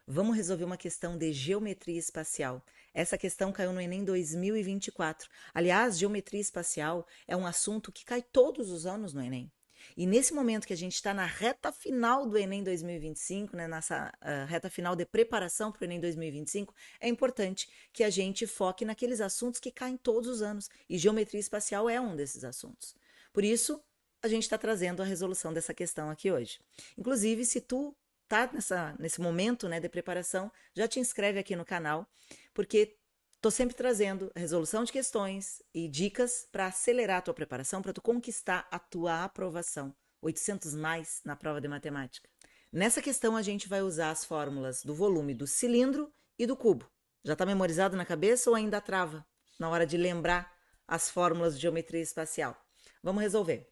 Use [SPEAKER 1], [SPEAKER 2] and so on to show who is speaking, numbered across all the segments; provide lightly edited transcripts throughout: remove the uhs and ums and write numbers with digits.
[SPEAKER 1] Vamos resolver uma questão de geometria espacial. Essa questão caiu no Enem 2024. Aliás, geometria espacial é um assunto que cai todos os anos no Enem. E nesse momento que a gente está na reta final do Enem 2025, né, nessa reta final de preparação para o Enem 2025, é importante que a gente foque naqueles assuntos que caem todos os anos. E geometria espacial é um desses assuntos. Por isso, a gente está trazendo a resolução dessa questão aqui hoje. Inclusive, se tu tá nesse momento, né, de preparação, já te inscreve aqui no canal, porque estou sempre trazendo resolução de questões e dicas para acelerar a tua preparação, para tu conquistar a tua aprovação. 800 mais na prova de matemática. Nessa questão, a gente vai usar as fórmulas do volume do cilindro e do cubo. Já está memorizado na cabeça ou ainda trava na hora de lembrar as fórmulas de geometria espacial? Vamos resolver.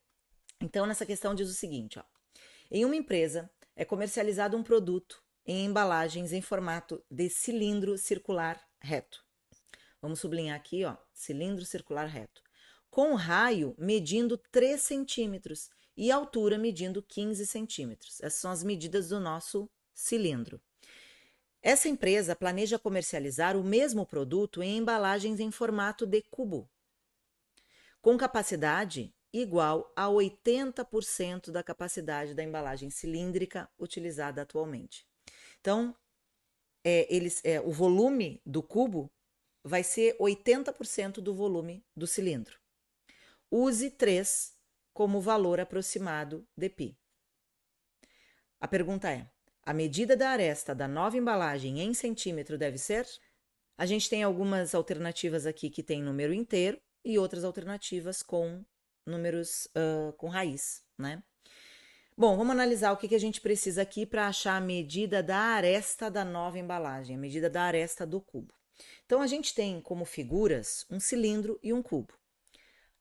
[SPEAKER 1] Então, nessa questão diz o seguinte, ó. Em uma empresa, é comercializado um produto em embalagens em formato de cilindro circular reto. Vamos sublinhar aqui, ó, cilindro circular reto. Com raio medindo 3 centímetros e altura medindo 15 centímetros. Essas são as medidas do nosso cilindro. Essa empresa planeja comercializar o mesmo produto em embalagens em formato de cubo, com capacidade igual a 80% da capacidade da embalagem cilíndrica utilizada atualmente. Então, o volume do cubo vai ser 80% do volume do cilindro. Use 3 como valor aproximado de π. A pergunta é: a medida da aresta da nova embalagem em centímetro deve ser? A gente tem algumas alternativas aqui que tem número inteiro e outras alternativas com números com raiz, né? Bom, vamos analisar o que a gente precisa aqui para achar a medida da aresta da nova embalagem, a medida da aresta do cubo. Então, a gente tem como figuras um cilindro e um cubo.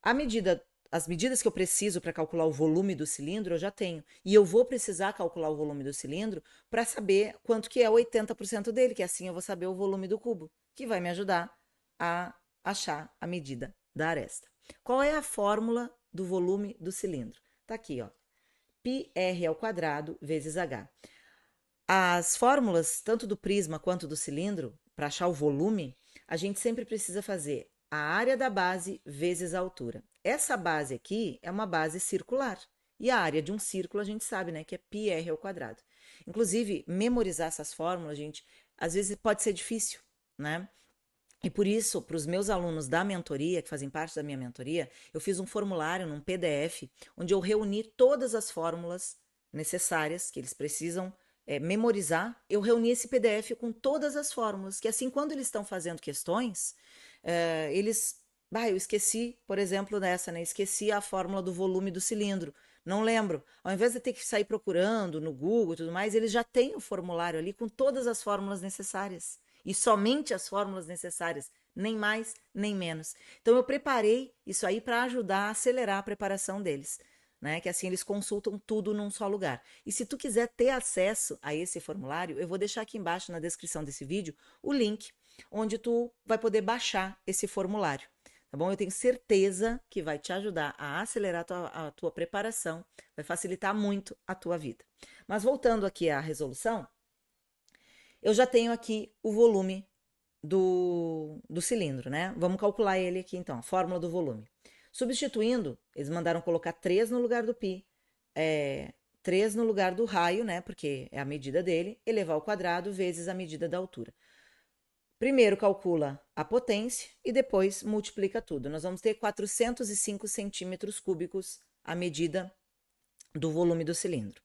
[SPEAKER 1] As medidas que eu preciso para calcular o volume do cilindro eu já tenho. E eu vou precisar calcular o volume do cilindro para saber quanto que é 80% dele, que assim eu vou saber o volume do cubo, que vai me ajudar a achar a medida da aresta. Qual é a fórmula do volume do cilindro? Tá aqui, ó. πr ao quadrado vezes h. As fórmulas, tanto do prisma quanto do cilindro, para achar o volume, a gente sempre precisa fazer a área da base vezes a altura. Essa base aqui é uma base circular. E a área de um círculo a gente sabe, né, que é πr ao quadrado. Inclusive, memorizar essas fórmulas, gente, às vezes pode ser difícil, né? E por isso, para os meus alunos da mentoria, que fazem parte da minha mentoria, eu fiz um formulário num PDF, onde eu reuni todas as fórmulas necessárias que eles precisam memorizar. Eu reuni esse PDF com todas as fórmulas, que assim, quando eles estão fazendo questões, eles... eu esqueci, por exemplo, dessa, né? Esqueci a fórmula do volume do cilindro. Não lembro. Ao invés de ter que sair procurando no Google e tudo mais, eles já têm o formulário ali com todas as fórmulas necessárias e somente as fórmulas necessárias, nem mais nem menos. Então eu preparei isso aí para ajudar a acelerar a preparação deles, né? Que assim eles consultam tudo num só lugar. E se tu quiser ter acesso a esse formulário, eu vou deixar aqui embaixo na descrição desse vídeo o link onde tu vai poder baixar esse formulário. Tá bom? Eu tenho certeza que vai te ajudar a acelerar a tua preparação, vai facilitar muito a tua vida. Mas voltando aqui à resolução, eu já tenho aqui o volume do cilindro, né? Vamos calcular ele aqui então, a fórmula do volume. Substituindo, eles mandaram colocar 3 no lugar do π, 3 no lugar do raio, né? Porque é a medida dele, elevar ao quadrado vezes a medida da altura. Primeiro calcula a potência e depois multiplica tudo. Nós vamos ter 405 centímetros cúbicos a medida do volume do cilindro.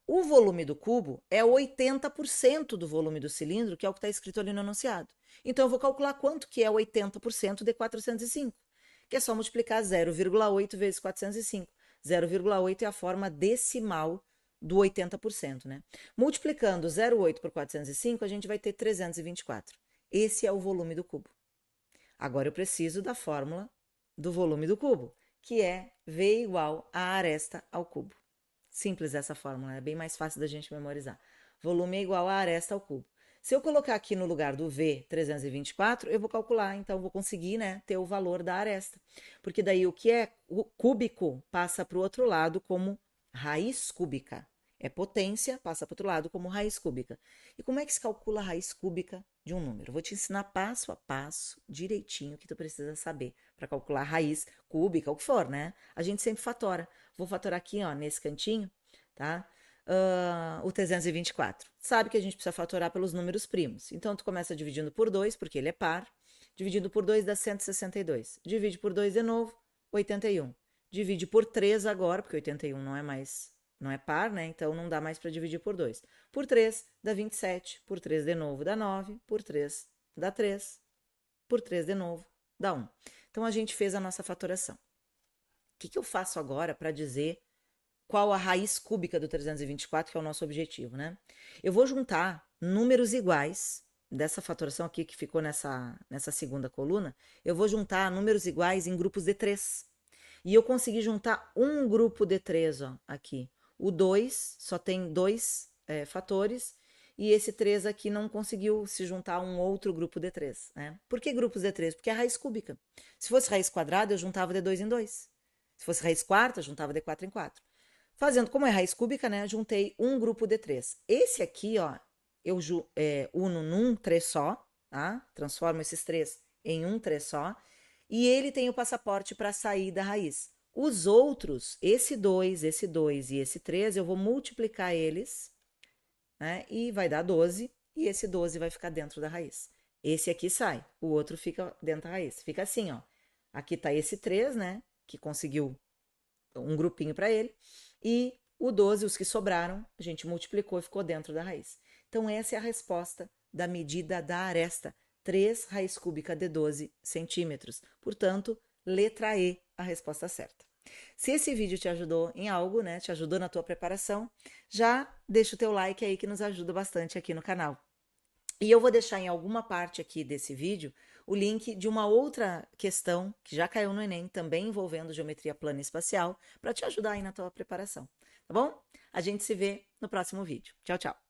[SPEAKER 1] O volume do cubo é 80% do volume do cilindro, que é o que está escrito ali no enunciado. Então, eu vou calcular quanto que é 80% de 405, que é só multiplicar 0,8 vezes 405. 0,8 é a forma decimal do 80%, né? Multiplicando 0,8 por 405, a gente vai ter 324. Esse é o volume do cubo. Agora eu preciso da fórmula do volume do cubo, que é V igual a aresta ao cubo. Simples essa fórmula, é bem mais fácil da gente memorizar. Volume é igual a aresta ao cubo. Se eu colocar aqui no lugar do V 324, eu vou calcular, então vou conseguir, né, ter o valor da aresta. Porque daí o que é cúbico passa para o outro lado como raiz cúbica. É potência, passa para o outro lado como raiz cúbica. E como é que se calcula a raiz cúbica de um número? Vou te ensinar passo a passo, direitinho, o que tu precisa saber para calcular a raiz cúbica, o que for, né? A gente sempre fatora. Vou fatorar aqui, ó, nesse cantinho, tá? O 324. Sabe que a gente precisa fatorar pelos números primos. Então, tu começa dividindo por 2, porque ele é par. Dividido por 2 dá 162. Divide por 2 de novo, 81. Divide por 3 agora, porque 81 não é par, né? Então não dá mais para dividir por 2. Por 3 dá 27. Por 3 de novo dá 9. Por 3 dá 3. Por 3 de novo dá 1. Então a gente fez a nossa fatoração. O que eu faço agora para dizer qual a raiz cúbica do 324, que é o nosso objetivo, né? Eu vou juntar números iguais dessa fatoração aqui que ficou nessa segunda coluna, eu vou juntar números iguais em grupos de 3. E eu consegui juntar um grupo de 3, ó, aqui. O 2 só tem 2 fatores, e esse 3 aqui não conseguiu se juntar a um outro grupo de 3, né? Por que grupos de 3? Porque é a raiz cúbica. Se fosse raiz quadrada, eu juntava de 2 em 2. Se fosse raiz quarta, eu juntava de 4 em 4. Fazendo como é raiz cúbica, né? Juntei um grupo de 3. Esse aqui, ó, eu uno num 3 só, tá? Transformo esses 3 em um 3 só. E ele tem o passaporte para sair da raiz. Os outros, esse 2 e esse 3, eu vou multiplicar eles, né? E vai dar 12, e esse 12 vai ficar dentro da raiz. Esse aqui sai, o outro fica dentro da raiz. Fica assim, ó. Aqui tá esse 3, né? Que conseguiu um grupinho para ele. E o 12, os que sobraram, a gente multiplicou e ficou dentro da raiz. Então, essa é a resposta da medida da aresta. 3 raiz cúbica de 12 centímetros. Portanto, letra E, a resposta certa. Se esse vídeo te ajudou em algo, né, te ajudou na tua preparação, já deixa o teu like aí que nos ajuda bastante aqui no canal. E eu vou deixar em alguma parte aqui desse vídeo o link de uma outra questão que já caiu no Enem, também envolvendo geometria plana e espacial, para te ajudar aí na tua preparação, tá bom? A gente se vê no próximo vídeo. Tchau, tchau!